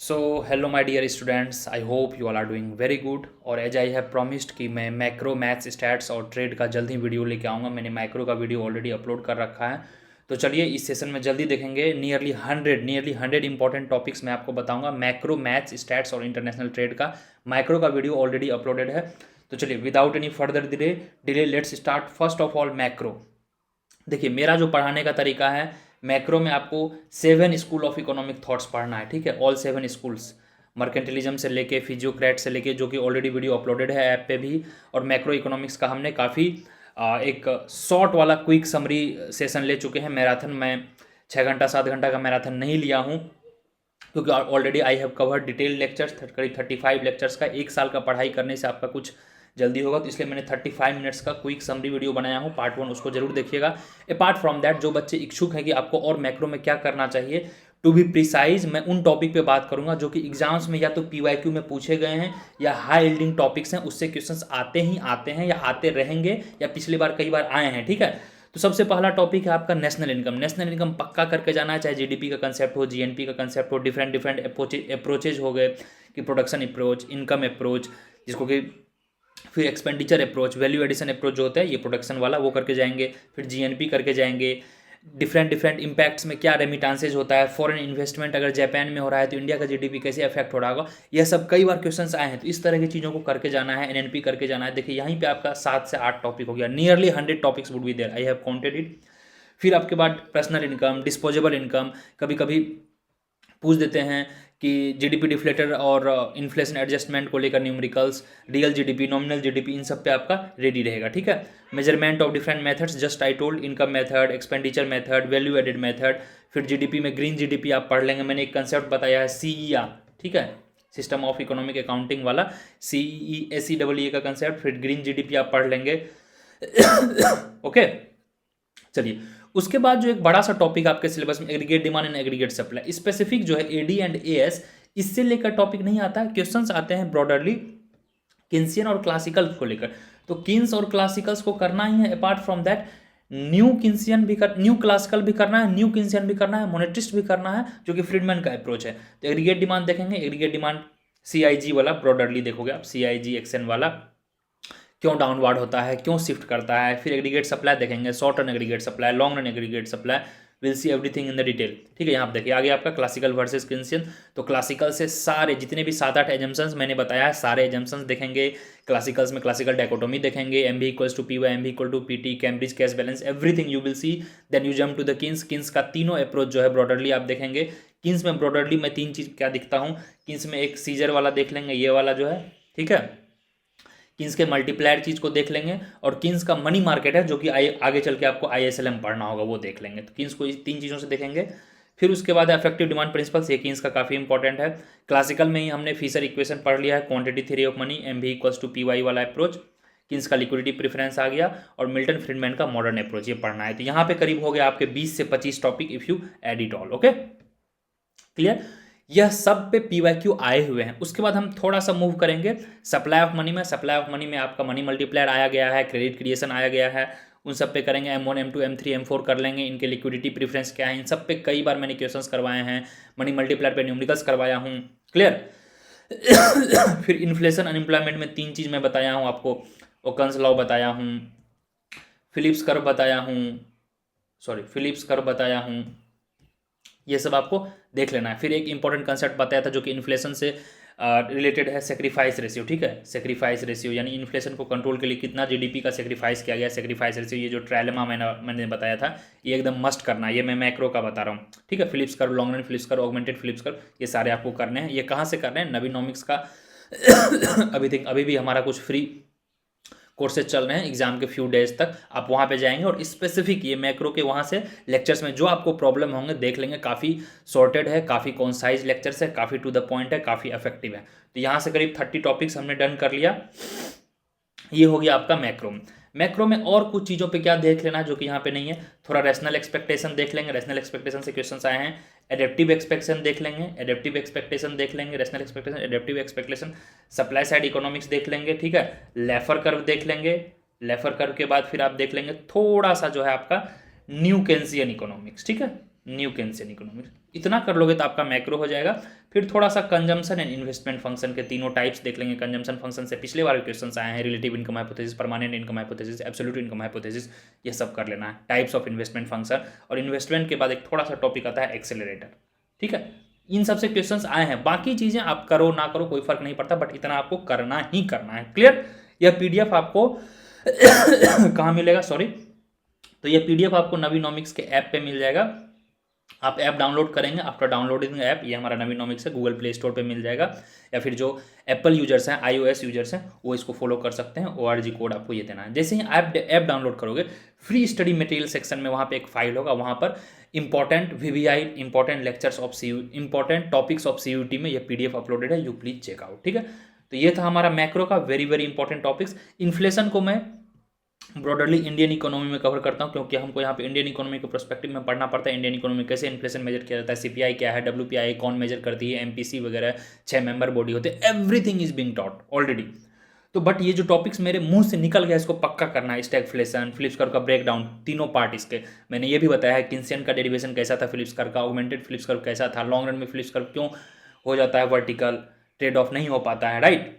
So hello my dear students, I hope you all are doing very good. और as I have promised कि मैं macro maths stats और trade का जल्द ही video लेके आऊँगा। मैंने मैक्रो का वीडियो ऑलरेडी अपलोड कर रखा है, तो चलिए इस सेशन में जल्दी देखेंगे। नियरली 100 इंपॉर्टेंट टॉपिक्स मैं आपको बताऊंगा मैक्रो मैथ्स स्टैट्स और इंटरनेशनल ट्रेड का। मैक्रो का वीडियो ऑलरेडी अपलोडेड है, तो चलिए without any further delay let's start. First of all macro. देखिए मेरा जो पढ़ाने का तरीका है, मैक्रो में आपको 7 स्कूल ऑफ इकोनॉमिक थॉट्स पढ़ना है, ठीक है। ऑल 7 स्कूल्स, मर्केंटिलिज्म से लेके फिजियोक्रेट से लेके, जो कि ऑलरेडी वीडियो अपलोडेड है ऐप पे भी। और मैक्रो इकोनॉमिक्स का हमने काफ़ी एक शॉर्ट वाला क्विक समरी सेशन ले चुके हैं। मैराथन में 6 घंटा 7 घंटा का मैराथन नहीं लिया हूँ, क्योंकि already I have covered detail lectures, करीब 35 लेक्चर्स का। 1 साल का पढ़ाई करने से आपका कुछ जल्दी होगा, तो इसलिए मैंने 35 मिनट्स का क्विक समरी वीडियो बनाया हूँ। पार्ट 1 उसको जरूर देखिएगा। अपार्ट फ्रॉम दैट, जो बच्चे इच्छुक हैं कि आपको और मैक्रो में क्या करना चाहिए, टू बी प्रिसाइज मैं उन टॉपिक पे बात करूंगा जो कि एग्जाम्स में या तो पीवाईक्यू में पूछे गए हैं या हाई यील्डिंग टॉपिक्स हैं, उससे क्वेश्चंस आते हैं या आते रहेंगे, या पिछली बार कई बार आए हैं, ठीक है। तो सबसे पहला टॉपिक है आपका नेशनल इनकम। नेशनल इनकम पक्का करके जाना है, चाहे जीडीपी का कंसेप्ट हो, जीएनपी का कंसेप्ट हो, डिफरेंट अप्रोचेज हो गए कि प्रोडक्शन अप्रोच, इनकम अप्रोच, जिसको कि फिर expenditure approach, value addition approach जो होता है ये प्रोडक्शन वाला, वो करके जाएंगे। फिर जीएनपी करके जाएंगे। डिफरेंट इम्पैक्ट्स में क्या रेमिटांसेज होता है, फॉरेन इन्वेस्टमेंट अगर जापान में हो रहा है तो इंडिया का जीडीपी कैसे अफेक्ट हो रहा होगा, यह सब कई बार क्वेश्चंस आए हैं। तो इस तरह की चीज़ों को करके जाना है, एनएनपी करके जाना है। देखिए यहीं पे आपका 7 से 8 टॉपिक हो गया। Nearly 100 topics would be there, I have counted it. फिर आपके बाद पर्सनल इनकम, डिस्पोजेबल इनकम, कभी कभी पूछ देते हैं कि जीडीपी डिफ्लेटर और इन्फ्लेशन एडजस्टमेंट को लेकर numericals, real GDP, nominal GDP, इन सब पे आपका रेडी रहेगा, ठीक है। Measurement of different methods, just I told, income method, expenditure method, value added method. फिर जीडीपी में ग्रीन जीडीपी आप पढ़ लेंगे। मैंने एक कंसेप्ट बताया है सीईआर, ठीक है, सिस्टम ऑफ इकोनॉमिक अकाउंटिंग वाला, सीई एसीडब्ल्यूए का कंसेप्ट। फिर ग्रीन जीडीपी आप पढ़ लेंगे। ओके चलिए, उसके बाद जो एक बड़ा सा टॉपिक आपके सिलेबस में, aggregate demand and aggregate supply, specific जो है एडी एंड एएस, इससे लेकर टॉपिक नहीं आता है। क्वेश्चंस आते हैं ब्रॉडरली किन्सियन और क्लासिकल को लेकर, तो किन्स और क्लासिकल्स को करना ही है। Apart from that new Keynesian भी न्यू क्लासिकल भी करना है, न्यू किन्सियन भी करना है, मोनेटिस्ट भी करना है, जो कि फ्रीडमैन का अप्रोच है। तो एग्रीगेट डिमांड देखेंगे। एग्रीगेट डिमांड सीआईजी वाला ब्रॉडरली देखोगे आप, सीआईजी एक्शन वाला, क्यों डाउनवर्ड होता है, क्यों शिफ्ट करता है। फिर एग्रीगेट सप्लाई देखेंगे, short run aggregate supply, long run aggregate supply, will see everything in the detail, ठीक है। यहाँ पे देखिए आगे आपका क्लासिकल वर्सेस किन्सियन। तो क्लासिकल से सारे जितने भी 7-8 एजम्पन्स मैंने बताया है, सारे एजम्पन्स देखेंगे। क्लासिकल्स में क्लासिकल डायकोटोमी देखेंगे, M V equals to P Y, M V equal to P T, Cambridge cash balance, everything you will see. Then you jump to the Keynes. Keynes का तीनों approach जो है ब्रॉडरली आप देखेंगे। Keynes में ब्रॉडरली मैं 3 चीज़ क्या दिखता हूँ, किन्स में एक सीजर वाला देख लेंगे, ये वाला जो है, ठीक है। किन्स के मल्टीप्लायर चीज़ को देख लेंगे, और किन्स का मनी मार्केट है जो कि आगे चल के आपको ISLM पढ़ना होगा, वो देख लेंगे। तो किन्स को इस 3 चीज़ों से देखेंगे। फिर उसके बाद इफेक्टिव डिमांड प्रिंसिपल्स, ये किन्स का काफ़ी इंपॉर्टेंट है। क्लासिकल में ही हमने फिशर इक्वेशन पढ़ लिया है, quantity theory of money, M V equals to P Y वाला अप्रोच। किन्स का लिक्विडिटी प्रेफरेंस आ गया, और मिल्टन फ्रीडमैन का मॉडर्न अप्रोच, ये पढ़ना है। तो यहाँ पे करीब हो गया आपके 20 से 25 topic, if you add it all. Okay clear, यह सब पे पीवाईक्यू आए हुए हैं। उसके बाद हम थोड़ा सा मूव करेंगे सप्लाई ऑफ मनी में। सप्लाई ऑफ मनी में आपका मनी मल्टीप्लायर आया गया है, क्रेडिट क्रिएशन आया गया है, उन सब पे करेंगे। M1 M2 M3 M4 कर लेंगे। इनके लिक्विडिटी प्रेफरेंस क्या है, इन सब पे कई बार मैंने क्वेश्चंस करवाए हैं। मनी मल्टीप्लायर पे न्यूमेरिकल्स करवाया हूँ, क्लियर। फिर इन्फ्लेशन अनएम्प्लॉयमेंट में 3 चीज़ मैं बताया हूँ आपको। ओकन्स लॉ बताया हूँ, फिलिप्स कर्व बताया हूँ, ये सब आपको देख लेना है। फिर एक इंपॉर्टेंट कंसेप्ट बताया था जो कि इन्फ्लेशन से रिलेटेड है, सेक्रीफाइस रेशियो, ठीक है। सेक्रीफाइस रेशियो यानी इन्फ्लेशन को कंट्रोल के लिए कितना जीडीपी का सेक्रीफाइस किया गया, सेक्रीफाइस रेशियो। ये जो ट्रायलेमा मैंने बताया था, ये एकदम मस्ट करना है। ये मैं मैक्रो का बता रहा हूँ, ठीक है। Phillips curve, long run Phillips curve, augmented Phillips curve, ये सारे आपको करने हैं। ये कहाँ से करने हैं, नवीनोमिक्स का अभी भी हमारा कुछ फ्री कोर्सेज चल रहे हैं एग्जाम के फ्यू डेज तक, आप वहाँ पे जाएंगे और स्पेसिफिक ये मैक्रो के वहाँ से लेक्चर्स में जो आपको प्रॉब्लम होंगे देख लेंगे। काफ़ी सॉर्टेड है, काफ़ी कॉन्साइज लेक्चर्स है, काफ़ी टू द पॉइंट है, काफ़ी इफेक्टिव है। तो यहाँ से करीब 30 टॉपिक्स हमने डन कर लिया। ये हो गया आपका मैक्रो। मैक्रो में और कुछ चीज़ों पे क्या देख लेना जो कि यहाँ पे नहीं है, थोड़ा रैशनल एक्सपेक्टेशन देख लेंगे। रैशनल एक्सपेक्टेशन से क्वेश्चंस आए हैं। एडेप्टिव एक्सपेक्टेशन देख लेंगे, rational expectation, adaptive expectation. Supply side economics देख लेंगे, ठीक है। लेफर कर्व देख लेंगे। लेफर कर्व के बाद फिर आप देख लेंगे थोड़ा सा जो है आपका न्यू केन्सियन इकोनॉमिक्स, ठीक है, न्यू केन्सियन इकोनॉमिक्स। इतना कर लोगे तो आपका मैक्रो हो जाएगा। फिर थोड़ा सा कंजम्पशन एंड इन्वेस्टमेंट फंक्शन के तीनों टाइप्स देख लेंगे। कंजम्पशन फंक्शन से पिछले बार क्वेश्चन आए हैं, relative income hypothesis, permanent income hypothesis, absolute income hypothesis, ये सब कर लेना है। टाइप्स ऑफ इन्वेस्टमेंट फंक्शन, और इन्वेस्टमेंट के बाद एक थोड़ा सा टॉपिक आता है एक्सेलरेटर, ठीक है। इन सबसे क्वेश्चंस आए हैं, बाकी चीजें आप करो ना करो कोई फर्क नहीं पड़ता, बट इतना आपको करना ही करना है। क्लियर? यह पीडीएफ आपको कहाँ मिलेगा, सॉरी, तो यह पीडीएफ आपको नवीनोमिक्स के ऐप पे मिल जाएगा। आप ऐप डाउनलोड करेंगे, आफ्टर डाउनलोडिंग ऐप, ये हमारा नवीनोमिक्स है, गूगल प्ले स्टोर पे मिल जाएगा, या फिर जो एप्पल यूजर्स हैं, iOS यूजर्स हैं, वो इसको फॉलो कर सकते हैं। ORG कोड आपको ये देना है। जैसे ही ऐप डाउनलोड करोगे, फ्री स्टडी मटेरियल सेक्शन में वहाँ पे एक फाइल होगा, वहाँ पर important VVI, important lectures of important topics of CUT में ये PDF अपलोडेड है, यू प्लीज चेकआउट, ठीक है। तो ये था हमारा मैक्रो का very very important topics. Inflation को मैं ब्रॉडरली इंडियन इकोनॉमी में कवर करता हूँ, क्योंकि हमको यहाँ पे इंडियन इकोनॉमी के पर्सपेक्टिव में पढ़ना पड़ता है। इंडियन इकोनॉमी कैसे इन्फ्लेशन मेजर किया जाता है, CPI क्या है, WPI कौन मेजर करती है, MPC वगैरह 6 मेंबर बॉडी होते हैं, everything is being taught already. तो बट ये जो टॉपिक्स मेरे मुंह से निकल गया, इसको पक्का करना है। स्टैगफ्लेशन, फिलिप्स कर्व का ब्रेकडाउन, तीनों पार्ट इसके मैंने ये भी बताया है। किन्सियन का डेरिवेशन कैसा था, फिलिप्स कर्व का, ऑगमेंटेड फिलिप्स कर्व कैसा था, लॉन्ग रन में फिलिप्स कर्व क्यों हो जाता है वर्टिकल, ट्रेड ऑफ नहीं हो पाता है, राइट।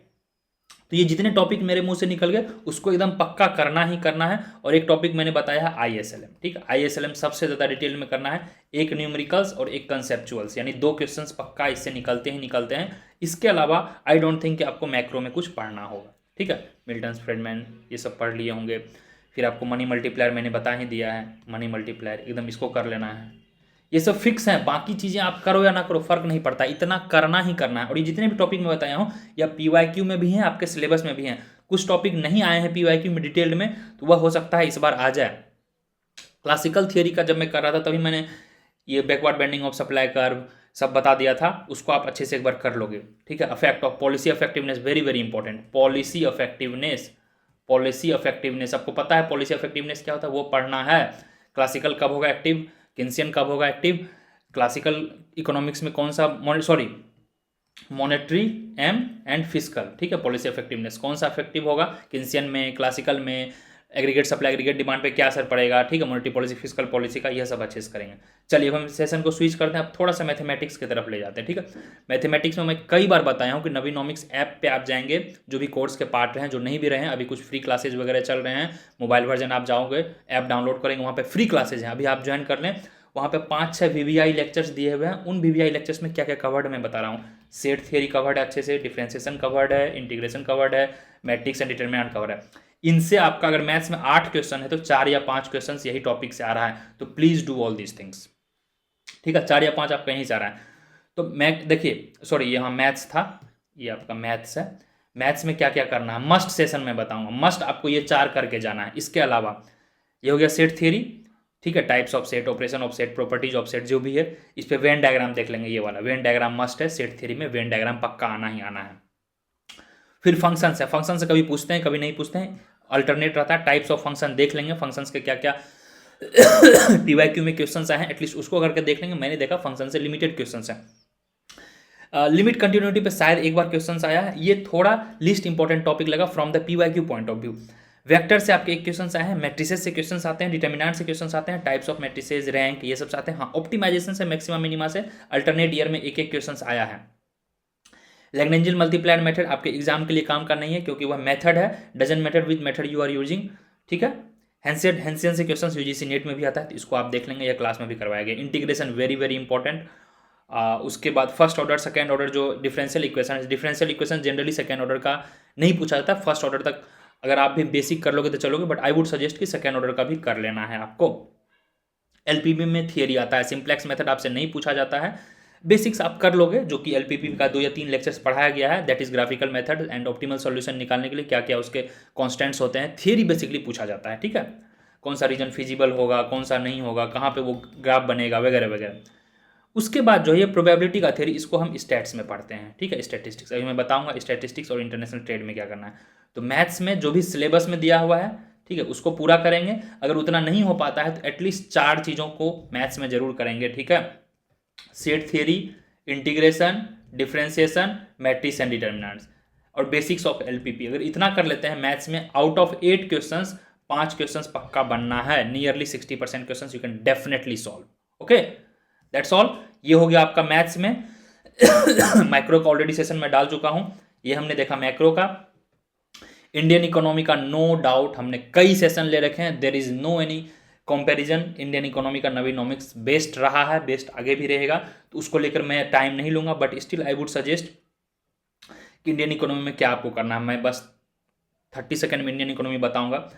तो ये जितने टॉपिक मेरे मुंह से निकल गए उसको एकदम पक्का करना ही करना है। और एक टॉपिक मैंने बताया है ISLM, ठीक है। ISLM सबसे ज़्यादा डिटेल में करना है, एक न्यूमेरिकल्स और एक कंसेप्चुअल्स, यानी 2 क्वेश्चंस पक्का इससे निकलते हैं। इसके अलावा आई डोंट थिंक कि आपको मैक्रो में कुछ पढ़ना होगा, ठीक है। मिल्टन फ्रीडमैन ये सब पढ़ लिए होंगे। फिर आपको मनी मल्टीप्लायर मैंने बता ही दिया है, मनी मल्टीप्लायर एकदम इसको कर लेना है। ये सब फिक्स है, बाकी चीज़ें आप करो या ना करो फर्क नहीं पड़ता, इतना करना ही करना है। और ये जितने भी टॉपिक मैं बताया हूँ या PYQ में भी हैं, आपके सिलेबस में भी हैं। कुछ टॉपिक नहीं आए हैं PYQ में डिटेल्ड में, तो वह हो सकता है इस बार आ जाए। क्लासिकल थियरी का जब मैं कर रहा था तभी मैंने ये backward bending of supply curve सब बता दिया था, उसको आप अच्छे से एक बार कर लोगे, ठीक है। Effect of policy effectiveness, very very important. Policy effectiveness आपको पता है, पॉलिसी इफेक्टिवनेस क्या होता है वो पढ़ना है। क्लासिकल कब होगा एक्टिव, किन्सियन कब होगा एक्टिव, क्लासिकल इकोनॉमिक्स में कौन सा, मॉनेटरी एंड फिस्कल, ठीक है। पॉलिसी इफेक्टिवनेस कौन सा इफेक्टिव होगा, किन्सियन में, क्लासिकल में, एग्रीगेट सप्लाई एग्रीगेट डिमांड पे क्या असर पड़ेगा, ठीक है। मॉनेटरी पॉलिसी, फिस्कल पॉलिसी का, यह सब अच्छे से करेंगे। चलिए अब हम सेशन को स्विच करते हैं, अब थोड़ा सा मैथमेटिक्स की तरफ ले जाते हैं, ठीक है। मैथमेटिक्स में मैं कई बार बताया हूँ कि नवीनोमिक्स ऐप पे आप जाएंगे, जो भी कोर्स के पार्ट रहे हैं, जो नहीं भी रहे हैं, अभी कुछ फ्री क्लासेज वगैरह चल रहे हैं, मोबाइल वर्जन आप जाओगे, ऐप डाउनलोड करेंगे, वहाँ पे फ्री क्लासेज हैं, अभी आप ज्वाइन कर लें। वहाँ पे 5-6 VVI लेक्चर्स दिए हुए हैं। उन VVI लेक्चर्स में क्या क्या कवर्ड है मैं बता रहा हूँ। सेट थियरी कवर्ड है अच्छे से, डिफरेंशिएशन कवर्ड है, इंटीग्रेशन कवर्ड है, मैट्रिक्स एंड डिटरमिनेंट कवर्ड है। इनसे आपका अगर मैथ्स में 8 क्वेश्चन है तो 4 या 5 क्वेश्चन यही टॉपिक से आ रहा है, तो please do all these things, ठीक है। 4 या 5 आप कहीं से आ रहा है। तो मैं देखिए, सॉरी यहाँ मैथ्स था, ये आपका मैथ्स है। मैथ्स में क्या क्या करना है मस्ट सेशन में बताऊंगा, मस्ट आपको ये 4 करके जाना है। इसके अलावा ये हो गया सेट थियरी, ठीक है, types of set, operation of set, properties of set, जो भी है। इस पे वेन डायग्राम देख लेंगे, ये वाला वेन डायग्राम मस्ट है, सेट थ्योरी में वेन डायग्राम पक्का आना ही आना है। फिर फंक्शंस है, फंक्शन से कभी पूछते हैं कभी नहीं पूछते हैं, अल्टरनेट रहता है। टाइप्स ऑफ फंक्शन देख लेंगे, फंक्शंस के क्या क्या PYQ में क्वेश्चन आए हैं, एटलीस्ट उसको करके देख लेंगे। मैंने देखा फंक्शन से लिमिटेड क्वेश्चन है। लिमिट कंटिन्यूटी पे शायद एक बार क्वेश्चन आया है, ये थोड़ा लिस्ट इंपॉर्टेंट टॉपिक लगा from the PYQ point of view. Vector से आपके एक क्वेश्चन आए हैं, मैट्रिसेस से क्वेश्चन आते हैं, डिटर्मिनेंट से क्वेश्चन आते हैं, टाइप्स ऑफ मैट्रिसेस, रैंक, ये सब आते हैं। हाँ, ऑप्टिमाइजेशन से, मैक्सिमा मिनिमा से अल्टरनेट ईयर में एक एक क्वेश्चन आया है। लैग्रेंजियन मल्टीप्लायर मेथड आपके एग्जाम के लिए काम का नहीं है, क्योंकि वह मेथड है, doesn't matter with method you are using, ठीक है। हेंसियन से क्वेश्चन UGC नेट में भी आता है, तो इसको आप देख लेंगे, या क्लास में भी करवाया गया। Integration very very important. उसके बाद फर्स्ट ऑर्डर सेकेंड ऑर्डर जो differential equation generally second order का नहीं पूछा जाता, फर्स्ट ऑर्डर तक अगर आप भी बेसिक कर लोगे तो चलोगे, बट आई वुड सजेस्ट कि सेकेंड ऑर्डर का भी कर लेना है आपको। LPP में थियरी आता है, सिंप्लेक्स मेथड आपसे नहीं पूछा जाता है, बेसिक्स आप कर लोगे, जो कि LPP का 2 या 3 लेक्चर्स पढ़ाया गया है, that is graphical method and optimal solution निकालने के लिए क्या क्या उसके कॉन्स्टेंट्स होते हैं। थियरी बेसिकली पूछा जाता है, ठीक है। कौन सा रीजन फिजिबल होगा, कौन सा नहीं होगा, कहाँ पे वो ग्राफ बनेगा, वगैरह वगैरह। उसके बाद जो है प्रोबेबिलिटी का थ्योरी, इसको हम स्टैट्स में पढ़ते हैं, ठीक है। स्टैटिस्टिक्स अभी मैं बताऊंगा स्टैटिस्टिक्स और इंटरनेशनल ट्रेड में क्या करना है। तो मैथ्स में जो भी सिलेबस में दिया हुआ है, ठीक है, उसको पूरा करेंगे। अगर उतना नहीं हो पाता है तो एटलीस्ट 4 चीज़ों को मैथ्स में जरूर करेंगे, ठीक है। Set theory, integration, differentiation, matrix and determinants और बेसिक्स ऑफ LPP। अगर इतना कर लेते हैं मैथ्स में, आउट ऑफ 8 क्वेश्चंस 5 क्वेश्चंस पक्का बनना है। Nearly 60% questions you can definitely solve. Okay, that's all. ये हो गया आपका मैथ्स में। मैक्रो का ऑलरेडी सेशन में डाल चुका हूँ, ये हमने देखा मैक्रो का। इंडियन इकोनॉमी का नो डाउट हमने कई सेशन ले रखे हैं, there is no any comparison. Indian economy का नवीनोमिक्स बेस्ट रहा है, बेस्ट आगे भी रहेगा, तो उसको लेकर मैं टाइम नहीं लूंगा, but still I would suggest कि इंडियन इकोनॉमी में क्या आपको करना है। मैं बस 30 सेकंड में इंडियन इकोनॉमी बताऊंगा।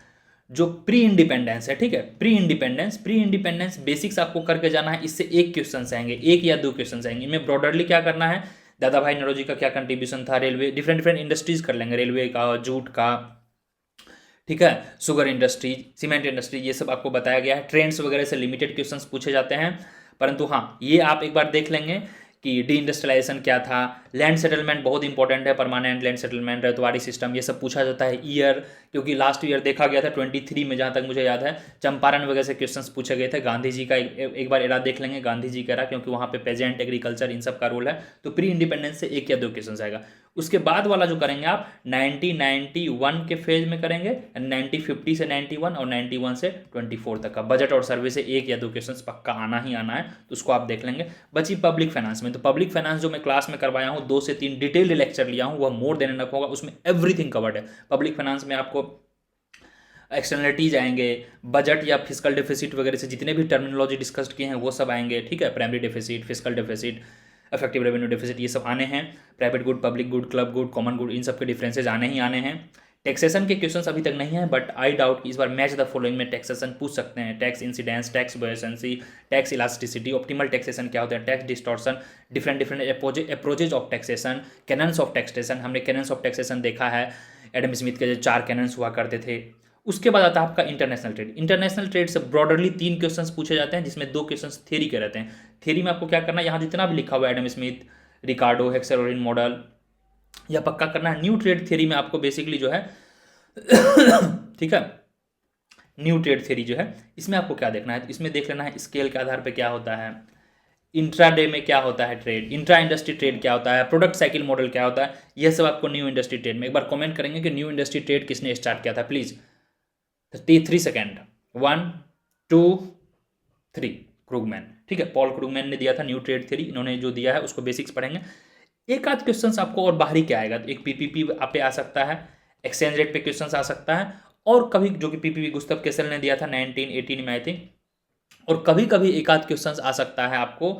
जो प्री इंडिपेंडेंस है, ठीक है, प्री इंडिपेंडेंस बेसिक्स आपको करके जाना है। इससे एक क्वेश्चन आएंगे, एक या दो क्वेश्चन आएंगे। इनमें ब्रॉडरली क्या करना है, दादा भाई नौरोजी का क्या कंट्रीब्यूशन था, रेलवे, डिफरेंट इंडस्ट्रीज कर लेंगे, रेलवे का, जूट का, ठीक है, शुगर इंडस्ट्रीज, सीमेंट इंडस्ट्री, ये सब आपको बताया गया है। ट्रेंड्स वगैरह से लिमिटेड क्वेश्चंस पूछे जाते हैं, परंतु हाँ ये आप एक बार देख लेंगे कि डी इंडस्ट्रियलाइजेशन क्या था, लैंड सेटलमेंट बहुत इंपॉर्टेंट है, परमानेंट लैंड सेटलमेंट, रतवाड़ी सिस्टम, ये सब पूछा जाता है। ईयर, क्योंकि लास्ट ईयर देखा गया था 23 में, जहाँ तक मुझे याद है, चंपारण वगैरह से क्वेश्चंस पूछे गए थे। गांधी जी का एक बार एरा देख लेंगे, गांधी जी का एरा, क्योंकि वहाँ पे पेजेंट, एग्रीकल्चर, इन सब का रोल है। तो प्री इंडिपेंडेंस से एक या दो क्वेश्चन आएगा। उसके बाद वाला जो करेंगे आप 1991 के फेज में करेंगे, 1950 से 91 और 91 से 24 तक का बजट और सर्वे से एक या दो क्वेश्चंस पक्का आना ही आना है, तो उसको आप देख लेंगे। बची पब्लिक फाइनेंस में, तो पब्लिक फाइनेंस जो मैं क्लास में करवाया हूँ, 2 से 3 डिटेल्ड लेक्चर लिया हूँ, वह मोर देन इनफ होगा, उसमें एवरीथिंग कवर्ड है। पब्लिक फाइनेंस में आपको एक्सटर्नलिटीज आएंगे, बजट या फिजिकल डेफिसिट वगैरह से जितने भी टर्मिनोलॉजी डिस्कस किए हैं वो सब आएंगे, ठीक है, primary deficit, physical deficit, effective revenue deficit, ये सब आने हैं। Private good, public good, club good, common good, इन सब के डिफरेंसेज आने ही आने हैं। टैक्सेशन के क्वेश्चंस अभी तक नहीं है, बट आई डाउट कि इस बार मैच द फॉलोइंग में टैक्सेशन पूछ सकते हैं। Tax incidence, tax buoyancy, tax elasticity, optimal taxation क्या होता है, tax distortion, different approaches of taxation, canons of taxation, हमने कैनन्स ऑफ टैक्सेशन देखा है, एडम स्मिथ के जो 4 कैनन्स हुआ करते थे। उसके बाद आता है आपका इंटरनेशनल ट्रेड। इंटरनेशनल ट्रेड से ब्रॉडरली 3 क्वेश्चंस पूछे जाते हैं, जिसमें 2 क्वेश्चंस थ्योरी के रहते हैं। थ्योरी में आपको क्या करना है, यहाँ जितना भी लिखा हुआ है, एडम स्मिथ, रिकार्डो, हेक्सर मॉडल, या पक्का करना है। न्यू ट्रेड थ्योरी में आपको बेसिकली जो है ठीक है, न्यू ट्रेड थ्योरी जो है, इसमें आपको क्या देखना है, इसमें देख लेना है स्केल के आधार पर क्या होता है, इंट्राडे में क्या होता है ट्रेड, इंट्रा इंडस्ट्री ट्रेड क्या होता है, प्रोडक्ट साइकिल मॉडल क्या होता है, यह सब आपको न्यू इंडस्ट्री ट्रेड में। एक बार कमेंट करेंगे कि न्यू इंडस्ट्री ट्रेड किसने स्टार्ट किया था, प्लीज 33 सेकेंड, 1 2 3, क्रूगमैन, ठीक है, पॉल क्रूगमैन ने दिया था न्यू ट्रेड थ्योरी। इन्होंने जो दिया है उसको बेसिक्स पढ़ेंगे। एक आध क्वेश्चन आपको और बाहरी क्या आएगा, तो एक पीपीपी पे आ सकता है, एक्सचेंज रेट पे क्वेश्चन आ सकता है, और कभी जो कि पीपीपी गुस्तव केसल ने दिया था 1918 में आई थिंक, और कभी कभी एक आध क्वेश्चन आ सकता है आपको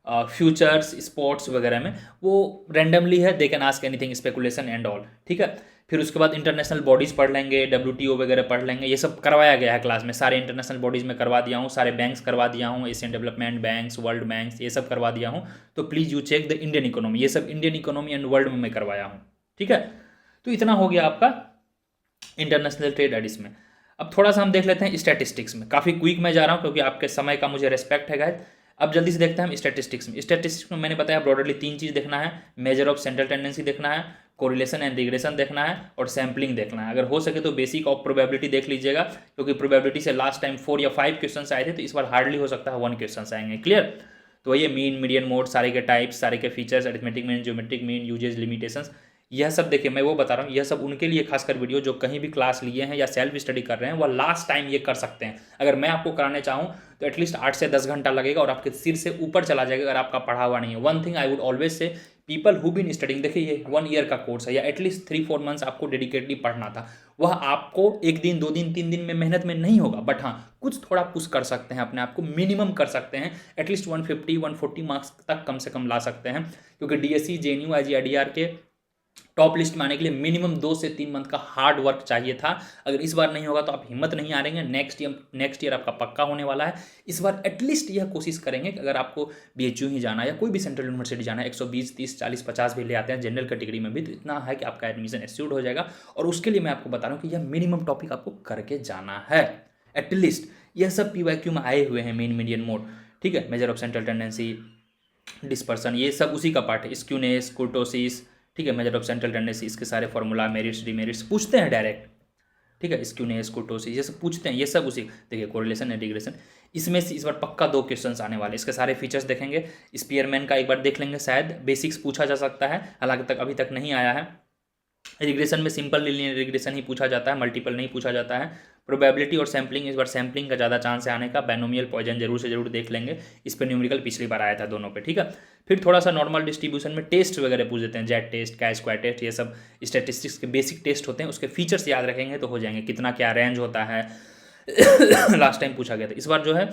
फ्यूचर्स, स्पोर्ट्स वगैरह में, वो रैंडमली है, they can ask anything, speculation and all, ठीक है। फिर उसके बाद इंटरनेशनल बॉडीज़ पढ़ लेंगे, WTO वगैरह पढ़ लेंगे, ये सब करवाया गया है क्लास में। सारे इंटरनेशनल बॉडीज़ में करवा दिया हूँ, सारे बैंक्स करवा दिया हूँ, Asian development banks, world banks, ये सब करवा दिया हूँ। तो please you check the Indian economy, ये सब इंडियन इकोनॉमी एंड वर्ल्ड में मैं करवाया हूँ, ठीक है। तो इतना हो गया आपका इंटरनेशनल ट्रेड एडिस में। अब थोड़ा सा हम देख लेते हैं स्टैटिस्टिक्स में। काफ़ी क्विक में जा रहा हूँ क्योंकि आपके समय का मुझे रिस्पेक्ट है गाइस। अब जल्दी से देखते हैं हम स्टैटिस्टिक्स में। स्टैटिस्टिक्स में मैंने बताया ब्रॉडरली 3 चीज़ देखना है, मेजर ऑफ सेंट्रल टेंडेंसी देखना है, कोरिलेशन एंड रिग्रेशन देखना है, और सैम्पलिंग देखना है। अगर हो सके तो बेसिक ऑफ प्रोबेबिलिटी देख लीजिएगा, क्योंकि प्रोबेबिलिटी से लास्ट टाइम 4 या 5 क्वेश्चन आए थे, तो इस बार हार्डली हो सकता है 1 क्वेश्चन आएंगे। क्लियर? तो ये मीन, मीडियन, मोड, सारे के टाइप्स, सारे के features, arithmetic mean, geometric mean, usages, limitations, यह सब देखिए मैं वो बता रहा हूँ, यह सब उनके लिए खासकर वीडियो जो कहीं भी क्लास लिए हैं या सेल्फ स्टडी कर रहे हैं, वह लास्ट टाइम ये कर सकते हैं। अगर मैं आपको कराने चाहूँ तो एटलीस्ट 8 से 10 घंटा लगेगा और आपके सिर से ऊपर चला जाएगा अगर आपका पढ़ा हुआ नहीं है। One thing I would always say, people who been studying, देखिए ये 1 ईयर का कोर्स है या एटलीस्ट 3-4 मंथ्स आपको डेडिकेटली पढ़ना था, वह आपको 1 दिन 2 दिन 3 दिन में मेहनत में नहीं होगा, बट हाँ कुछ थोड़ा पुश कर सकते हैं अपने आप को, मिनिमम कर सकते हैं, एटलीस्ट 150-140 मार्क्स तक कम से कम ला सकते हैं, क्योंकि DSE, JNU, IGIDR के टॉप लिस्ट में आने के लिए मिनिमम 2 से 3 मंथ का हार्ड वर्क चाहिए था। अगर इस बार नहीं होगा तो आप हिम्मत नहीं हारेंगे, नेक्स्ट ईयर आपका पक्का होने वाला है। इस बार एटलीस्ट यह कोशिश करेंगे कि अगर आपको BHU ही जाना है या कोई भी सेंट्रल यूनिवर्सिटी जाना है, 120, 30, 40, 50 भी ले आते हैं जनरल कैटेगरी में भी, तो इतना है कि आपका एडमिशन एश्योर्ड हो जाएगा। और उसके लिए मैं आपको बता रहा हूँ कि यह मिनिमम टॉपिक आपको करके जाना है एटलीस्ट। यह सब PYQ में आए हुए हैं, मेन, मीडियन, मोड, ठीक है, measure of central tendency, dispersion, ये सब उसी का पार्ट है, स्क्यूनेस, कुर्टोसिस, ठीक है, मेजर ऑफ सेंट्रल टेंडेंसी, इसके सारे फॉर्मूला, मेरिट्स, डिमेरिट्स पूछते हैं डायरेक्ट, ठीक है, स्क्यूनेस, कुर्टोसिस, ये सब पूछते हैं, ये सब उसी, देखिए कोरिलेशन एंड रिग्रेशन, इसमें से इस बार पक्का 2 क्वेश्चंस आने वाले, इसके सारे फीचर्स देखेंगे। स्पीयरमैन का एक बार देख लेंगे, शायद बेसिक्स पूछा जा सकता है, हालांकि अभी तक नहीं आया है। रिग्रेशन में सिंपल लीनियर रिग्रेशन ही पूछा जाता है, मल्टीपल नहीं पूछा जाता है। प्रोबेबिलिटी और सैम्पलिंग, इस बार सैम्पलिंग का ज़्यादा चांस है आने का। बाइनोमियल पॉइजन जरूर से जरूर देख लेंगे, इस पर न्यूमेरिकल पिछली बार आया था दोनों पे, ठीक है। फिर थोड़ा सा नॉर्मल डिस्ट्रीब्यूशन में टेस्ट वगैरह पूछ देते हैं, Z test, chi square test, ये सब स्टैटिस्टिक्स के बेसिक टेस्ट होते हैं, उसके फीचर्स याद रखेंगे तो हो जाएंगे। कितना क्या रेंज होता है लास्ट टाइम पूछा गया था। इस बार जो है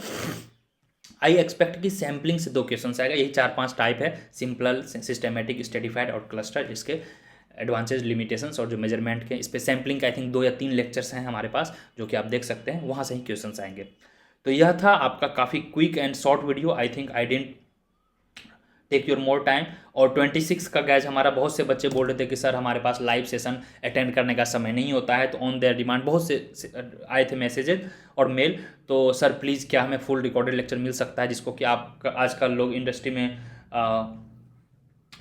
आई एक्सपेक्ट कि सैम्पलिंग से 2 क्वेश्चन आएगा। यही 4-5 टाइप है, सिंपल, सिस्टेमेटिक, स्टेटिफाइड और क्लस्टर, जिसके एडवांटेज, लिमिटेशंस और जो मेजरमेंट के, इस पर सैम्पलिंग का आई थिंक 2 या 3 लेक्चर्स हैं हमारे पास, जो कि आप देख सकते हैं, वहाँ से ही क्वेश्चंस आएंगे। तो यह था आपका काफ़ी quick and short video. I think I didn't take your more time. और 26 का गैज हमारा, बहुत से बच्चे बोल रहे थे कि सर हमारे पास लाइव सेशन अटेंड करने का समय नहीं होता है, तो ऑन देयर डिमांड बहुत से आए थे मैसेजेज और मेल, तो सर प्लीज़ क्या हमें फुल रिकॉर्डेड लेक्चर मिल सकता है, जिसको कि आप आजकल लोग इंडस्ट्री में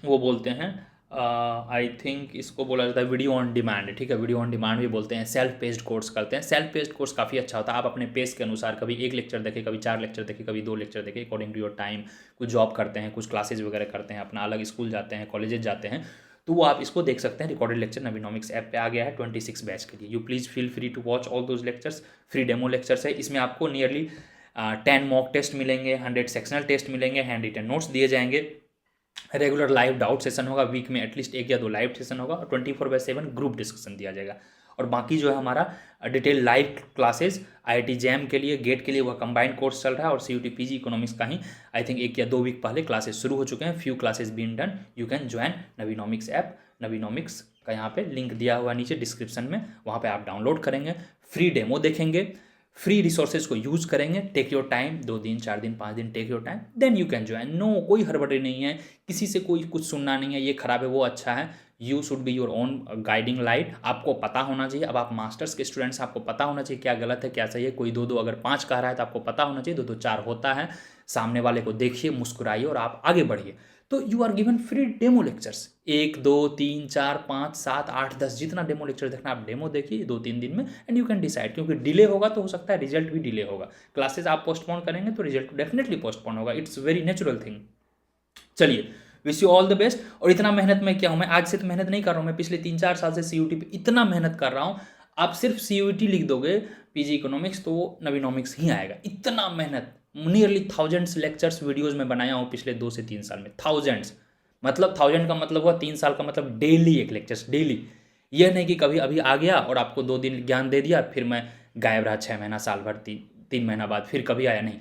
वो बोलते हैं, आई थिंक इसको बोला जाता है वीडियो ऑन डिमांड, ठीक है, वीडियो ऑन डिमांड भी बोलते हैं। सेल्फ पेस्ड कोर्स करते हैं, सेल्फ पेस्ड कोर्स काफ़ी अच्छा होता है। आप अपने पेस के अनुसार कभी 1 लेक्चर देखें, कभी 4 लेक्चर देखें, कभी 2 लेक्चर देखें, अकॉर्डिंग टू योर टाइम। कुछ जॉब करते हैं, कुछ क्लासेज वगैरह करते हैं, अपना अलग स्कूल जाते हैं, कॉलेजेस जाते हैं, तो वो आप इसको देख सकते हैं। रिकॉर्डेड लेक्चर नवीनॉमिक्स ऐप पे आ गया है 26 बैच के लिए। You please feel free to watch all those lectures. Free demo lectures है, इसमें आपको नियरली 10 मॉक टेस्ट मिलेंगे, 100 सेक्शनल टेस्ट मिलेंगे, हैंड रिटन नोट्स दिए जाएंगे, रेगुलर लाइव डाउट सेशन होगा, वीक में एटलीस्ट 1 या 2 लाइव सेशन होगा, और 24/7 ग्रुप डिस्कशन दिया जाएगा। और बाकी जो है हमारा detail live classes IIT jam के लिए, गेट के लिए, वह कंबाइंड कोर्स चल रहा है, और CUT PG इकोनॉमिक्स का ही आई थिंक 1 या 2 वीक पहले क्लासेस शुरू हो चुके हैं। Few classes been done. You can join Naveenomics app. Naveenomics का यहाँ पे लिंक दिया हुआ नीचे डिस्क्रिप्शन में, वहाँ पे आप डाउनलोड करेंगे, फ्री डेमो देखेंगे, फ्री रिसोर्सेज को यूज करेंगे। टेक योर टाइम, 2 दिन, 4 दिन, 5 दिन, take your time, then you can join. No, कोई हड़बड़ी नहीं है, किसी से कोई कुछ सुनना नहीं है, ये खराब है वो अच्छा है। You should be your own guiding light. आपको पता होना चाहिए, अब आप मास्टर्स के स्टूडेंट्स, आपको पता होना चाहिए क्या गलत है क्या सही है। कोई 2-2 अगर 5 कह रहा है तो आपको पता होना चाहिए 2-2 4 होता है। सामने वाले को देखिए, मुस्कुराइए और आप आगे बढ़िए। तो you are given free demo lectures, 1, 2, 3, 4, 5, 7, 8, 10, जितना डेमो लेक्चर देखना आप डेमो देखिए 2-3 दिन में, एंड यू कैन डिसाइड। क्योंकि डिले होगा तो हो सकता है रिजल्ट भी डिले होगा। क्लासेस आप पोस्टपोन करेंगे तो रिजल्ट डेफिनेटली पोस्टपोन होगा। It's very natural thing. चलिए, wish you all the best. और इतना मेहनत मैं क्या हूँ, मैं आज से तो मेहनत नहीं कर रहा हूँ, मैं पिछले 3-4 साल से CUT पे इतना मेहनत कर रहा हूँ। आप सिर्फ CUT लिख दोगे PG इकोनॉमिक्स तो वो नवीनॉमिक्स ही आएगा। इतना मेहनत, नियरली 1000 लेक्चर्स वीडियोज़ में बनाया हूँ पिछले 2 से 3 साल में। 1000 मतलब 1000 का मतलब हुआ 3 साल का मतलब डेली 1 लेक्चर्स, डेली। यह नहीं कि कभी अभी आ गया और आपको 2 दिन ज्ञान दे दिया, फिर मैं गायब रहा 6 महीना, साल भर, 3 महीना बाद फिर कभी आया नहीं।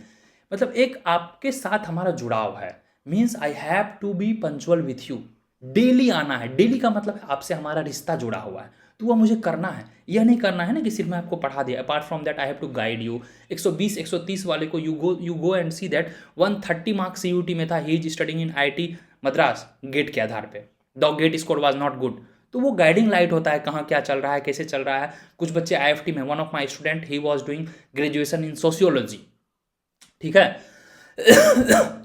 मतलब एक आपके साथ हमारा जुड़ाव है, means I have to be punctual with you. Daily आना है, डेली का मतलब है आपसे हमारा रिश्ता जुड़ा हुआ है, तो वह मुझे करना है। यह नहीं करना है ना कि सिर्फ मैं आपको पढ़ा दिया। Apart from that I have to guide you. 120 130 वाले को you go and see that 130 marks CUT में था, he is studying in IIT Madras GATE के आधार पे, the GATE score was not good. तो वो गाइडिंग लाइट होता है, कहाँ क्या चल रहा है, कैसे चल रहा है। कुछ बच्चे IFT में, one of my student he was doing graduation in sociology, ठीक है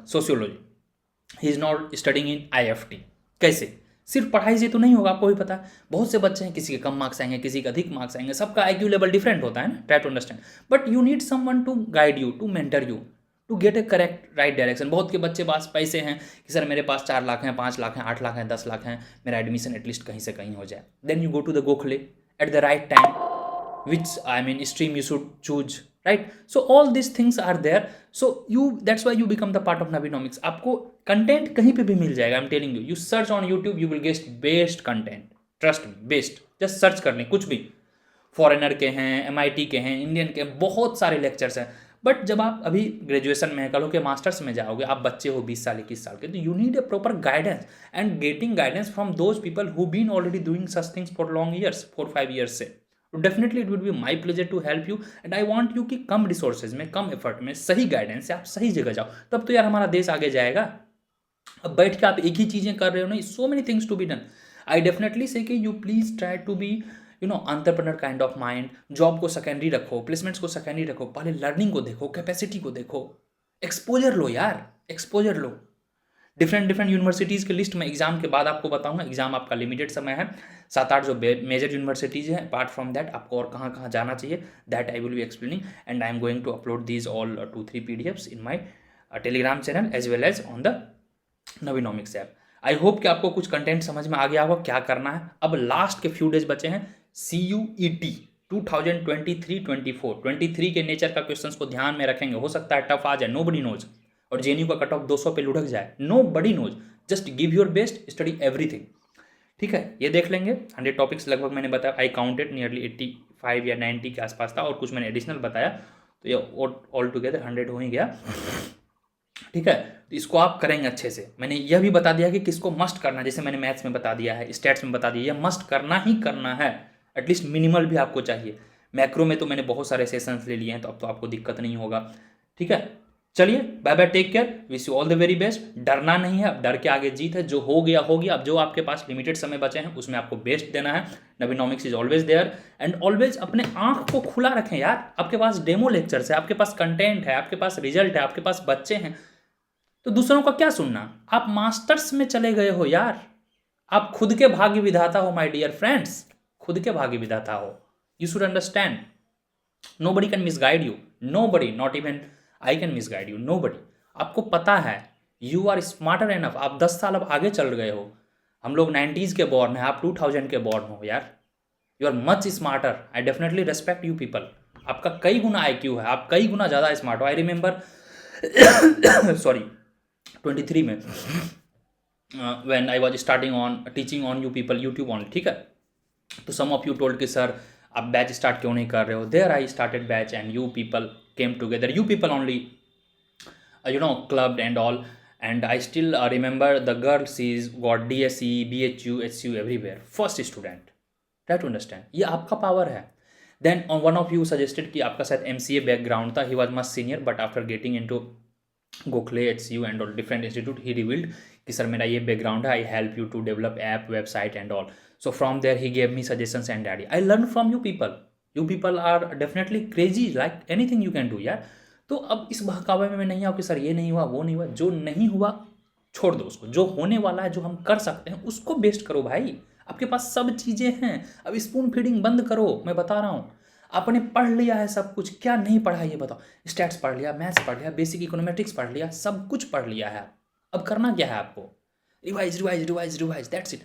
sociology, he is not studying in IFT। कैसे? सिर्फ पढ़ाई से तो नहीं होगा, आपको भी पता है। बहुत से बच्चे हैं, किसी के कम मार्क्स आएंगे, किसी के अधिक मार्क्स आएंगे, सबका IQ लेवल डिफरेंट होता है ना, try to understand. But you need someone to guide you, to mentor you, to get a correct right direction. बहुत के बच्चे पास पैसे हैं कि सर मेरे पास 4 लाख हैं, 5 लाख हैं, 8 लाख हैं, 10 लाख हैं, मेरा एडमिशन एटलीस्ट कहीं से कहीं हो जाए। Then you go to the Gokhale at the right time, which I mean stream you should choose, right? So all these things are there, so that's why you become the part of Navinomics. आपको content कहीं पे भी मिल जाएगा, I'm telling you. You search on YouTube, you will get best content, trust me, best. just search कर लें कुछ भी, foreigner के हैं, MIT के हैं, इंडियन के, बहुत सारे लेक्चर्स हैं। बट जब आप अभी ग्रेजुएशन में, कल हो के मास्टर्स में जाओगे, आप बच्चे हो 20 साल 21 साल के, तो you need a proper guidance, and getting guidance from those people who been already doing such things for long years, 4-5 years से। तो definitely it would be my pleasure to help you, and I want you कि कम resources में, कम effort में, सही guidance से आप सही जगह जाओ, तब तो यार हमारा देश आगे जाएगा। अब बैठ के आप एक ही चीज़ें कर रहे हो, नहीं, so many things to be done. I definitely say कि you please try to be entrepreneur kind of mind. Job को सेकेंडरी रखो, प्लेसमेंट्स को सेकेंडरी रखो, पहले लर्निंग को देखो, कैपेसिटी को देखो, एक्सपोजर लो यार, एक्सपोजर लो। डिफरेंट यूनिवर्सिटीज़ के लिस्ट में एग्जाम के बाद आपको बताऊंगा। एग्जाम आपका लिमिटेड समय है, 7-8 जो मेजर यूनिवर्सिटीज़ हैं। अपार्ट फ्रॉम दैट आपको और कहाँ कहाँ जाना चाहिए, that I will be explaining, and I am going to upload these all 2-3 PDFs in my Telegram channel as well as on the Navinomics app. I hope कि आपको कुछ कंटेंट समझ में आ गया होगा क्या करना है। अब लास्ट के फ्यू डेज बचे हैं CUET 2023-24 23 के नेचर का क्वेश्चंस को ध्यान में रखेंगे। हो सकता है टफ आ जाए, नोबडी नोज, और JNU का कट ऑफ 200 पे लुढ़क जाए, nobody knows. Just give your best, study everything, ठीक है। ये देख लेंगे 100 टॉपिक्स लगभग मैंने बताया, आई काउंटेड नियरली 85 या 90 के आसपास था, और कुछ मैंने एडिशनल बताया, तो ये ऑल टुगेदर 100 हो ही गया, ठीक है। तो इसको आप करेंगे अच्छे से। मैंने यह भी बता दिया कि किसको मस्ट करना है, जैसे मैंने मैथ्स में बता दिया है, स्टैट्स में बता दिया, ये मस्ट करना ही करना है, एटलीस्ट मिनिमल भी आपको चाहिए। मैक्रो में तो मैंने बहुत सारे सेशंस ले लिए हैं, तो अब तो आपको दिक्कत नहीं होगा, ठीक है। चलिए, bye bye, take care, wish you all the very best. डरना नहीं है, अब डर के आगे जीत है, जो हो गया हो गया। अब जो आपके पास लिमिटेड समय बचे हैं उसमें आपको बेस्ट देना है। Naveenomics is always there, and always अपने आंख को खुला रखें यार। आपके पास डेमो लेक्चर्स है, आपके पास कंटेंट है, आपके पास रिजल्ट है, आपके पास बच्चे हैं, तो दूसरों का क्या सुनना। आप मास्टर्स में चले गए हो यार, आप खुद के भाग्य विधाता हो माय डियर फ्रेंड्स, खुद के भाग्य विधाता हो। You should understand, nobody can misguide you, nobody, not even I can misguide you, nobody. आपको पता है, यू आर स्मार्टर एनफ, आप 10 साल अब आगे चल गए हो। हम लोग 90s के बॉर्न हैं, आप 2000 के बॉर्न हो यार। You are much smarter, I definitely respect you people. आपका कई गुना IQ है, आप कई गुना ज़्यादा स्मार्ट हो। आई रिमेंबर सॉरी 23 में when I was starting on teaching on you people YouTube only, ठीक है। तो some of you told कि सर आप बैच स्टार्ट क्यों नहीं कर रहे हो। There I started batch and you people came together, you people only clubbed and all, and I still remember the girl, she's got DSE, BHU, HCU everywhere, first student, try to understand, ये आपका power है। Then one of you suggested कि आपका शायद MCA background था, he was much senior, but after getting into Gokhale, HCU and all different institute, he revealed कि sir मेरा ये बैकग्राउंड है, I help you to develop app, website and all. So from there he gave me suggestions and idea. I learn from you people, you people are definitely crazy, like anything you can do यार। तो अब इस बहकावे में मैं नहीं आऊँ कि सर ये नहीं हुआ, वो नहीं हुआ। जो नहीं हुआ छोड़ दो उसको, जो होने वाला है, जो हम कर सकते हैं उसको बेस्ट करो भाई। आपके पास सब चीज़ें हैं, अब स्पून फीडिंग बंद करो। मैं बता रहा हूँ, आपने पढ़ लिया है सब कुछ, क्या नहीं पढ़ा है ये बताओ। स्टैट्स पढ़ लिया, मैथ्स पढ़ लिया, बेसिक इकोनॉमेटिक्स पढ़ लिया, सब कुछ पढ़ लिया है। अब करना क्या है आपको, revise revise revise revise, that's it.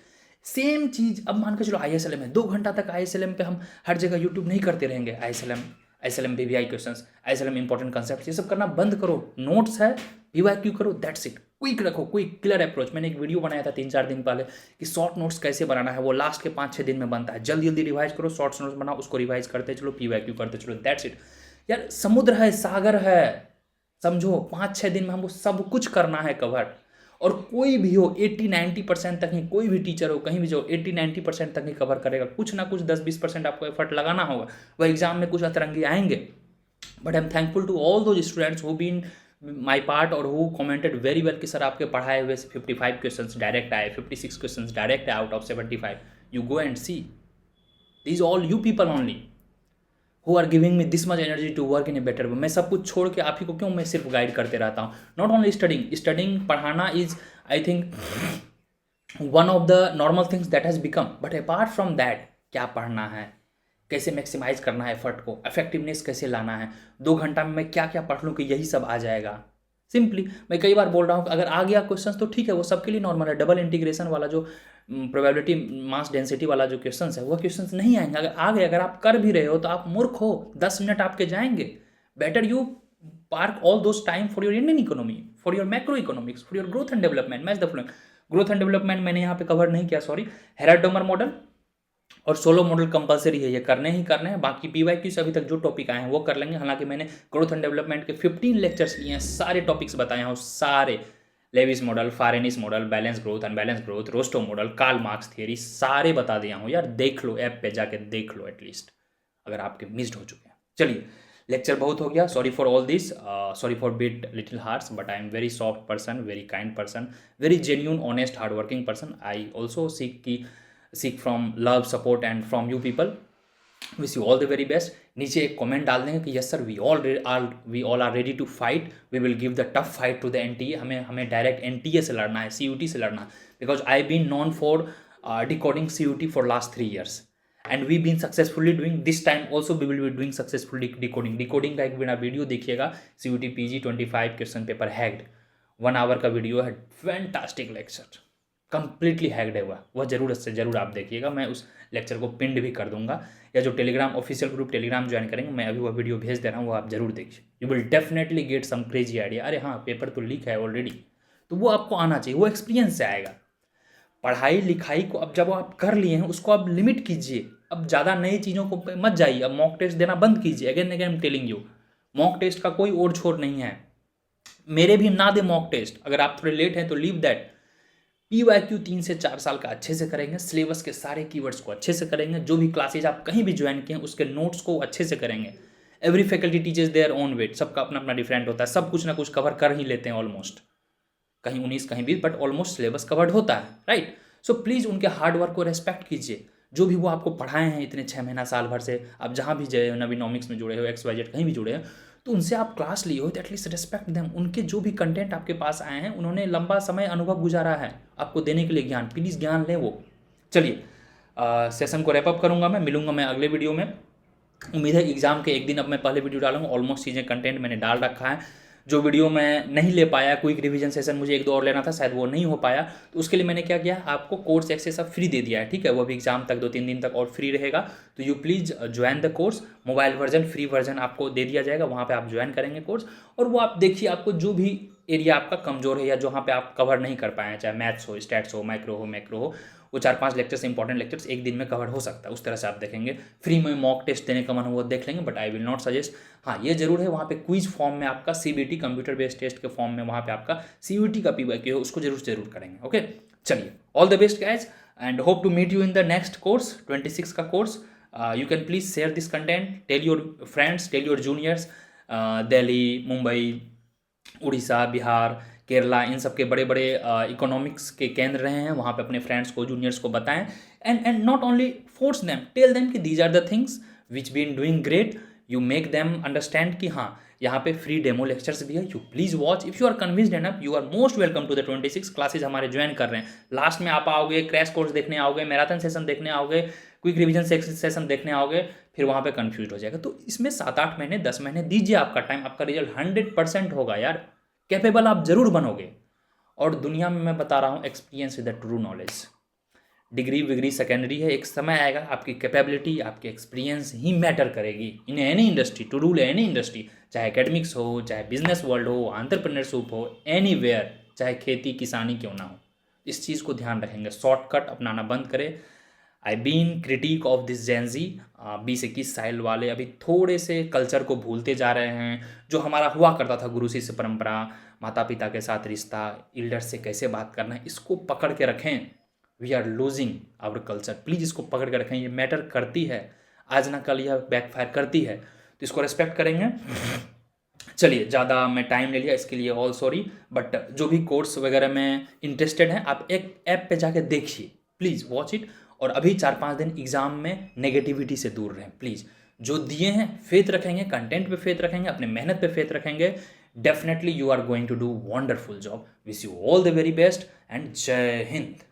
Same चीज़ अब मान के चलो ISLM है, 2 घंटा तक ISLM पे हम हर जगह यूट्यूब नहीं करते रहेंगे। ISLM BVI questions, ISLM important concept, ये सब करना बंद करो। नोट्स है, PYQ करो, दैट्स इट। क्विक रखो, क्विक क्लियर अप्रोच। मैंने एक वीडियो बनाया था 3-4 दिन पहले कि शॉर्ट नोट्स कैसे बनाना है, वो लास्ट के 5-6 दिन में बनता है। जल्दी जल्दी रिवाइज करो, शॉर्ट नोट्स बनाओ, उसको रिवाइज करते चलो, PYQ करते चलो, दैट्स इट यार। समुद्र है, सागर है, समझो 5-6 दिन में हमको सब कुछ करना है कवर। और कोई भी हो 80-90% तक ही, कोई भी टीचर हो कहीं भी जो 80-90% तक ही कवर करेगा। कुछ ना कुछ 10-20% आपको एफर्ट लगाना होगा। वह एग्जाम में कुछ अतरंगी आएंगे, but I am thankful to all those students who been my part और हु कमेंटेड वेरी वेल कि सर आपके पढ़ाए हुए से 55 क्वेश्चंस डायरेक्ट आए, 56 क्वेश्चंस डायरेक्ट आए out of 75। You go and see, these all you people only who are giving me this much energy to work in a better way. मैं सब कुछ छोड़ के आप ही को क्यों मैं सिर्फ गाइड करते रहता हूँ। नॉट ओनली स्टडिंग पढ़ाना is I think one of the normal things that has become, but apart from that क्या पढ़ना है, कैसे मैक्सिमाइज करना है एफर्ट को, इफेक्टिवनेस कैसे लाना है, 2 घंटा में मैं क्या क्या पढ़ लूँ कि यही सब आ जाएगा। सिंपली मैं कई बार बोल रहा हूँ कि अगर आ गया क्वेश्चन तो ठीक है, वो सबके लिए नॉर्मल है। डबल इंटीग्रेशन वाला जो प्रोबेबिलिटी मास डेंसिटी वाला जो क्वेश्चन है, वो क्वेश्चन नहीं आएंगे। अगर आ गए, अगर आप कर भी रहे हो तो आप मूर्ख हो, 10 मिनट आपके जाएंगे। Better you park all those time for your Indian economy, for your macro economics, for your growth and development. Match the flowing growth and development मैंने यहाँ पे कवर नहीं किया, सॉरी। हेराल्ड-डोमर मॉडल और सोलो मॉडल कंपलसरी है, ये करने ही करने हैं। बाकी PYQ से अभी तक जो टॉपिक आए हैं वो कर लेंगे। हालांकि मैंने ग्रोथ एंड डेवलपमेंट के 15 लेक्चर्स लिए हैं, सारे टॉपिक्स बताए हैं, सारे Lewis model, Fei Ranis model, balance growth, unbalance growth, Rostow model, Karl Marx theory, सारे बता दिया हूँ यार। देख लो, ऐप पे जाके देख लो एटलीस्ट, अगर आपके मिस्ड हो चुके हैं। चलिए, लेक्चर बहुत हो गया, sorry for all this, sorry for bit little hearts, but I am very soft person, very kind person, very genuine, honest, hard working person. I also seek from love, support and from you people. Wish you all the very best. नीचे एक comment डाल देंगे कि yes sir, we all are ready to fight, we will give the tough fight to the NTA। हमें direct NTA से लड़ना है, CUT से लड़ना है, because I been known for decoding CUT for last 3 years and we been successfully doing. This time also we will be doing successfully decoding का एक बिना वीडियो देखिएगा। CUT PG 25 question paper hacked, 1 hour का video है, fantastic lecture, completely hacked है वह ज़रूर से ज़रूर आप देखिएगा। मैं उस लेक्चर को पिंड भी कर दूंगा, या जो Telegram official group Telegram join करेंगे, मैं अभी वह वीडियो भेज दे रहा हूँ, वो आप जरूर देखिए। You will definitely get some crazy idea. अरे हाँ, पेपर तो लीक है ऑलरेडी, तो वो आपको आना चाहिए, वो एक्सपीरियंस से आएगा। पढ़ाई लिखाई को अब जब आप कर लिए हैं उसको आप लिमिट कीजिए, अब ज़्यादा नई चीज़ों को मत जाइए, अब मॉक टेस्ट देना बंद कीजिए। Again again telling you, mock test का कोई ओर छोर नहीं है। मेरे भी ना दे मॉक टेस्ट, अगर आप थोड़े लेट हैं तो लीव दैट। PYQ 3 से 4 साल का अच्छे से करेंगे, सिलेबस के सारे कीवर्ड्स को अच्छे से करेंगे, जो भी क्लासेज आप कहीं भी ज्वाइन किए हैं उसके नोट्स को अच्छे से करेंगे। Every faculty teachers their own wait, सबका अपना अपना डिफरेंट होता है, सब कुछ ना कुछ कवर कर ही लेते हैं ऑलमोस्ट, कहीं 19 कहीं 20, बट ऑलमोस्ट सिलेबस कवर्ड होता है, राइट। सो प्लीज़ उनके हार्ड वर्क को रेस्पेक्ट कीजिए, जो भी वो आपको पढ़ाए हैं इतने 6 महीना साल भर से। आप जहाँ भी जाए, नवीनॉमिक्स में जुड़े हो, XYZ कहीं भी जुड़े हो, तो उनसे आप क्लास लिए हो तो एटलीस्ट रेस्पेक्ट देम। उनके जो भी कंटेंट आपके पास आए हैं, उन्होंने लंबा समय अनुभव गुजारा है आपको देने के लिए ज्ञान, प्लीज़ ज्ञान लें वो। चलिए सेशन को रैपअप करूँगा, मैं मिलूंगा मैं अगले वीडियो में। उम्मीद है एग्जाम के एक दिन अब मैं पहले वीडियो डालूंगा, ऑलमोस्ट चीज़ें कंटेंट मैंने डाल रखा है। जो वीडियो मैं नहीं ले पाया, क्विक रिवीजन सेशन मुझे 1-2 और लेना था, शायद वो नहीं हो पाया, तो उसके लिए मैंने क्या किया, आपको कोर्स एक्सेस सब फ्री दे दिया है, ठीक है। वो भी एग्जाम तक 2-3 दिन तक और फ्री रहेगा, तो you please join the course. Mobile version, free version आपको दे दिया जाएगा, वहाँ पे आप ज्वाइन करेंगे कोर्स, और वो आप देखिए आपको जो भी एरिया आपका कमजोर है या जहाँ पे आप कवर नहीं कर पाए हैं, चाहे मैथ्स हो, स्टैट्स हो, माइक्रो हो, मैक्रो हो, वो 4-5 लेक्चर्स, इंपॉर्टेंट लेक्चर्स एक दिन में कवर हो सकता है, उस तरह से आप देखेंगे। फ्री में मॉक टेस्ट देने का मन हो वो देख लेंगे, but I will not suggest. हाँ, ये जरूर है वहाँ पे क्विज फॉर्म में आपका CBT कंप्यूटर बेस्ड टेस्ट के फॉर्म में वहाँ पे आपका CUT का PYQ है, उसको जरूर करेंगे। ओके, चलिए, all the best guys, and hope to meet you in the next course, 26 का course. You can please share this content, tell your friends, tell your juniors. Delhi, Mumbai, Orissa, Bihar, Kerala, इन सब के बड़े बड़े इकोनॉमिक्स के केंद्र रहे हैं, वहाँ पे अपने फ्रेंड्स को, जूनियर्स को बताएं, and not only force them, tell them कि these are the things which been doing great. You make them understand कि हाँ, यहाँ पे फ्री डेमो लेक्चर्स भी है, you please watch. If you are convinced enough, you are most welcome to the 26 classes हमारे join कर रहे हैं। लास्ट में आप आओगे, क्रैश कोर्स देखने आओगे, मैराथन सेशन देखने आओगे, क्विक रिवीजन सेशन देखने आओगे, फिर वहाँ पे कंफ्यूज हो जाएगा। तो इसमें 7-8 महीने, 10 महीने दीजिए आपका टाइम, आपका रिजल्ट 100% होगा यार, कैपेबल आप जरूर बनोगे। और दुनिया में मैं बता रहा हूँ, experience is the true knowledge. Degree विग्री सेकेंडरी है, एक समय आएगा आपकी कैपेबिलिटी, आपकी एक्सपीरियंस ही मैटर करेगी in any industry, to rule any industry, चाहे एकेडमिक्स हो, चाहे बिजनेस वर्ल्ड हो, एंटरप्रेन्योरशिप हो, एनीवेयर, चाहे खेती किसानी क्यों ना हो। इस चीज़ को ध्यान रखेंगे, शॉर्टकट अपनाना बंद करें। I been critic of this Gen Z 20-21 साल वाले अभी थोड़े से कल्चर को भूलते जा रहे हैं, जो हमारा हुआ करता था, गुरु शिष्य परंपरा, माता पिता के साथ रिश्ता, एल्डर से कैसे बात करना है, इसको पकड़ के रखें। We are losing our culture, please इसको पकड़ के रखें, ये मैटर करती है, आज ना कल यह बैकफायर करती है, तो इसको रेस्पेक्ट करेंगे। चलिए, ज़्यादा मैं टाइम ले लिया इसके लिए ऑल सॉरी, बट जो भी कोर्स वगैरह में इंटरेस्टेड हैं, आप एक ऐप पे जाके देखिए, प्लीज़ वॉच इट। और अभी 4-5 दिन एग्जाम में नेगेटिविटी से दूर रहें प्लीज़। जो दिए हैं फेथ रखेंगे, कंटेंट पे फेथ रखेंगे, अपने मेहनत पे फेथ रखेंगे, definitely you are going to do wonderful job. Wish you all the very best and जय हिंद।